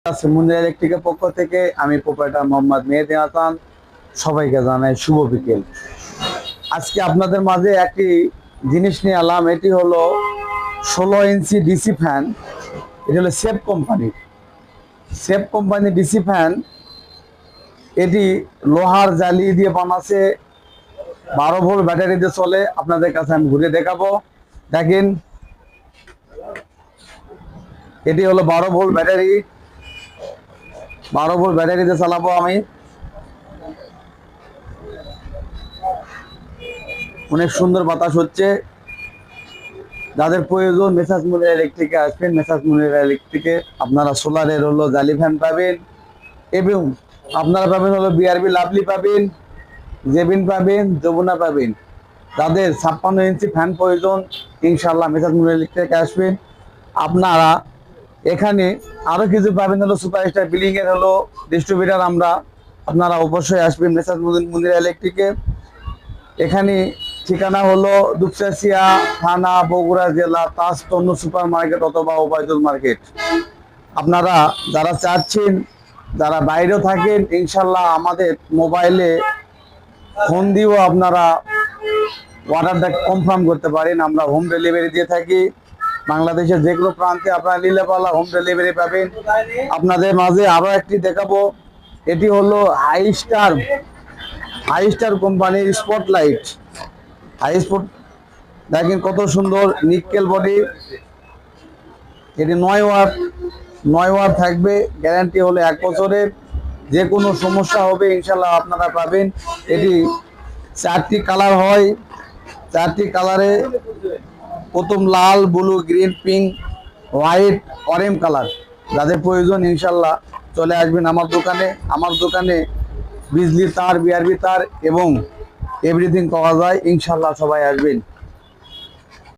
মুন্দিরা ইলেকট্রিকের পক্ষ থেকে আমি প্রোপাইটার মোহাম্মদ মেহেদী হাসান সবাইকে জানাই শুভ বিকেল। আজকে আপনাদের মাঝে একটি জিনিস নিয়ে এলাম। এটি হলো 16 ইঞ্চি ডিসি ফ্যান। এটি হলো সেফ কোম্পানি ডিসি ফ্যান। এটি লোহার জালি দিয়ে বানাচ্ছে, 12 ভোল্ট ব্যাটারি দিয়ে চলে। আপনাদের কাছে আমি ঘুরে দেখাবো। দেখেন, এটি হলো 12 ভোল্ট ব্যাটারি। 12 ভোল্ট ব্যাটারিতে চালাবো আমি। অনেক সুন্দর বাতাস হচ্ছে। যাদের প্রয়োজন মেসাজ মুনিরা ইলেকট্রিকে আসবেন। মেসাজ মুনিরা ইলেকট্রিকে আপনারা সোলারের হলো জালি ফ্যান পাবেন, এবং আপনারা পাবেন হলো বিআরবি লাভলি পাবেন, জেবিন পাবেন, যমুনা পাবেন। যাদের 56 ইঞ্চি ফ্যান প্রয়োজন, ইনশাল্লাহ মেসাজ মুনিরা ইলেকট্রিকে আসবেন। আপনারা এখানে আরো কিছু পাবেন হলো সুপারস্টার বিলিং এর হলো ডিস্ট্রিবিউটার। আপনারা অবশ্যই আসবেন মেসাজ মুনিরা ইলেকট্রিকে। এখানে ঠিকানা হলো দুপচাচিয়া থানা, বগুড়া জেলা, তাজ তন্ন সুপার মার্কেট অথবা ওবায়দুল মার্কেট। আপনারা যারা চাচ্ছেন, যারা বাইরেও থাকেন, ইনশাল্লাহ আমাদের মোবাইলে ফোন দিয়েও আপনারা অর্ডারটা কনফার্ম করতে পারেন। আমরা হোম ডেলিভারি দিয়ে থাকি। বাংলাদেশের যে কোনো প্রান্তে আপনারা নিলে পালা হোম ডেলিভারি পাবেন। আপনাদের মাঝে আরো একটি দেখাবো। এটি হলো হাই স্টার কোম্পানির স্পটলাইট। দেখেন কত সুন্দর নিকেল বডি। এটি 9 ওয়াট থাকবে। গ্যারান্টি হলো 1 বছরের। যে কোনো সমস্যা হবে ইনশাল্লাহ আপনারা পাবেন। এটি 4টি কালার হয়। 4টি কালারে, প্রথম লাল, blue, green, pink, white, orange colour. যাদের প্রয়োজন ইনশাল্লাহ চলে আসবেন আমার দোকানে বিজলি তার, বিআরবি তার এবং এভরিথিং পাওয়া যায়। ইনশাল্লাহ সবাই আসবেন।